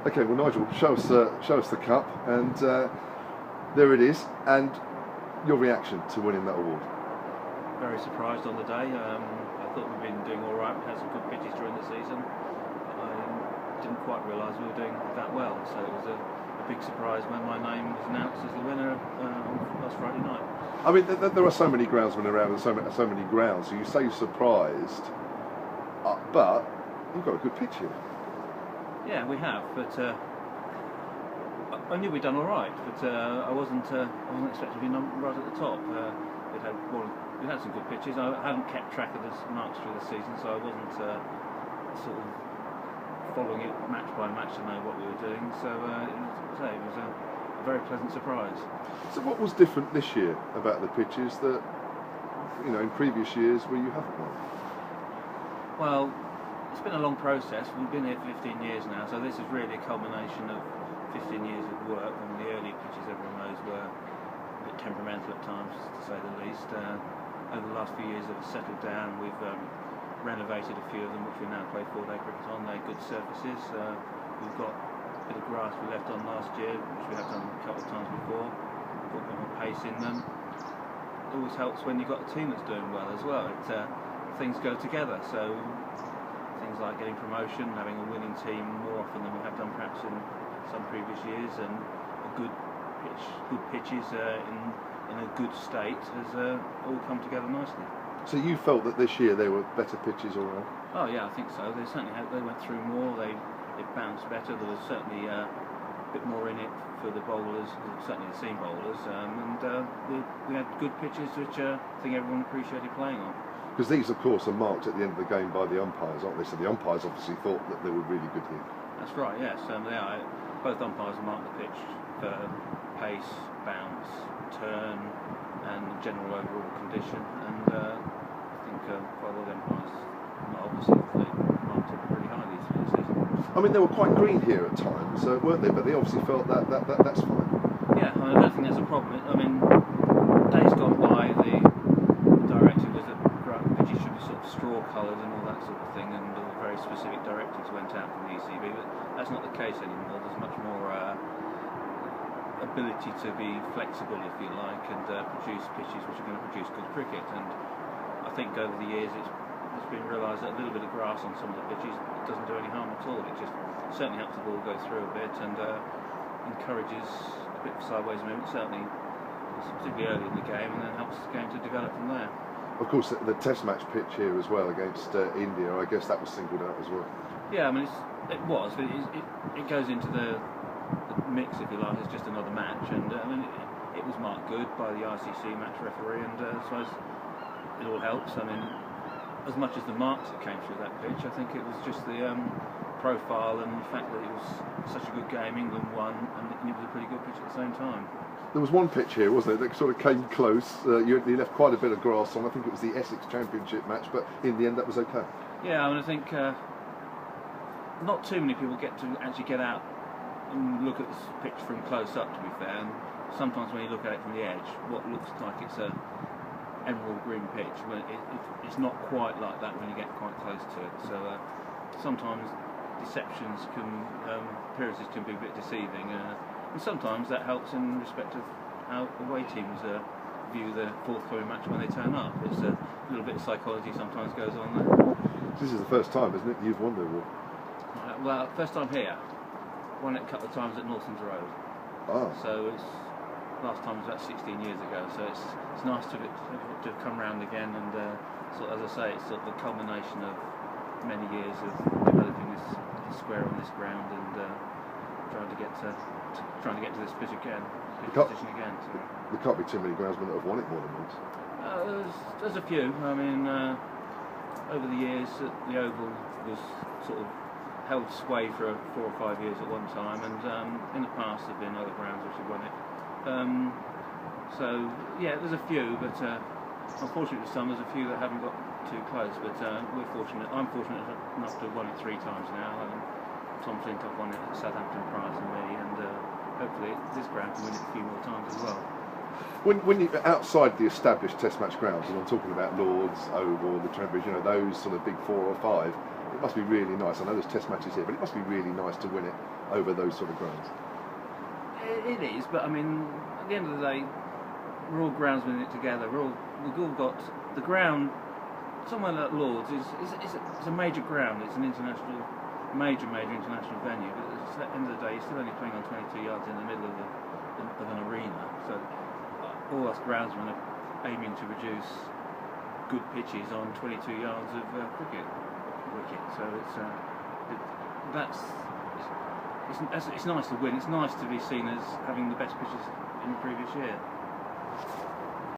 Okay, well, Nigel, show us the cup, and there it is. And your reaction to winning that award? Very surprised on the day. I thought we'd been doing all right. We had some good pitches during the season. I didn't quite realise we were doing that well, so it was a big surprise when my name was announced as the winner on last Friday night. I mean, there are so many groundsmen around and so many grounds, so you say surprised, but you've got a good pitch here. Yeah, we have, but I knew we'd done all right, but I wasn't expecting to be right at the top. We'd had some good pitches. I haven't kept track of the marks through the season, so I wasn't sort of following it match by match to know what we were doing. So it was a very pleasant surprise. So what was different this year about the pitches that, in previous years where you haven't won? Well, it's been a long process. We've been here 15 years now, so this is really a culmination of 15 years of work. And the early pitches, everyone knows, were a bit temperamental at times, to say the least. Over the last few years, they've settled down. We've renovated a few of them, which we now play 4-day cricket on. They're good surfaces. We've got a bit of grass we left on last year, which we have done a couple of times before. Put a bit more pace in them. It always helps when you've got a team that's doing well as well. Things go together. So things like getting promotion, having a winning team more often than we have done perhaps in some previous years, and a good pitches in a good state has all come together nicely. So you felt that this year there were better pitches all around? Oh yeah, I think so. They certainly they went through more. They bounced better. There was certainly a bit more in it for the bowlers, certainly the seam bowlers, and we had good pitches which I think everyone appreciated playing on. Because these, of course, are marked at the end of the game by the umpires, aren't they? So the umpires obviously thought that they were really good here. That's right, yes. They are. Both umpires mark the pitch for pace, bounce, turn, and general overall condition. And I think quite a lot of umpires, not obviously, they marked it pretty highly through the season. I mean, they were quite green here at times, weren't they? But they obviously felt that's fine. Yeah, I don't think there's a problem. I mean, days gone by, the directive was that pitches should be sort of straw coloured and all that sort of thing, and all very specific directives went out from the ECB, but that's not the case anymore. There's much more ability to be flexible, if you like, and produce pitches which are going to produce good cricket. And I think over the years it's been realised that a little bit of grass on some of the pitches doesn't do any harm at all. It just certainly helps the ball go through a bit and encourages a bit of sideways movement, certainly particularly early in the game, and then helps the game to develop from there. Of course, the Test match pitch here as well against India, I guess that was singled out as well. Yeah, I mean, it was, but it goes into the mix, if you like, as just another match, and I mean, it was marked good by the ICC match referee, and I suppose it all helps. I mean, as much as the marks that came through that pitch, I think it was just the profile and the fact that it was such a good game. England won, and it was a pretty good pitch at the same time. There was one pitch here, wasn't it, that sort of came close. You left quite a bit of grass on. I think it was the Essex Championship match, but in the end that was okay. Yeah, I mean, I think not too many people get to actually get out and look at this pitch from close up, to be fair. And sometimes when you look at it from the edge, what looks like it's a emerald green pitch, but it's not quite like that when you get quite close to it. So sometimes deceptions appearances can be a bit deceiving. And sometimes that helps in respect of how away teams view the forthcoming match when they turn up. It's a little bit of psychology sometimes goes on there. This is the first time, isn't it, you've won the award? Well, first time here. Won it a couple of times at Norton's Road. Ah. So last time was about 16 years ago. So it's nice to have come round again. And as I say, it's sort of the culmination of many years of developing this square on this ground and trying to get to this pitch again, position again. So. There can't be too many groundsmen that have won it more than once. There's a few. I mean, over the years, the Oval was sort of held sway for 4 or 5 years at one time, and in the past there have been other grounds which have won it. So yeah, there's a few, but unfortunately for some, there's a few that haven't got too close. But we're fortunate. I'm fortunate enough to have won it 3 times now. Tom Flintoff won it at Southampton prior to me, and hopefully this ground can win it a few more times as well. When you're outside the established Test match grounds, and I'm talking about Lords, Oval, the Trent, those sort of big 4 or 5, it must be really nice. I know there's Test matches here, but it must be really nice to win it over those sort of grounds. It is, but I mean, at the end of the day, we're all groundsmen in it together. We've all got the ground. Somewhere like Lord's is a major ground. It's an international, major international venue. But at the end of the day, you're still only playing on 22 yards in the middle of an arena. So all us groundsmen are aiming to produce good pitches on 22 yards of cricket wicket. So it's nice to win. It's nice to be seen as having the best pitches in the previous year.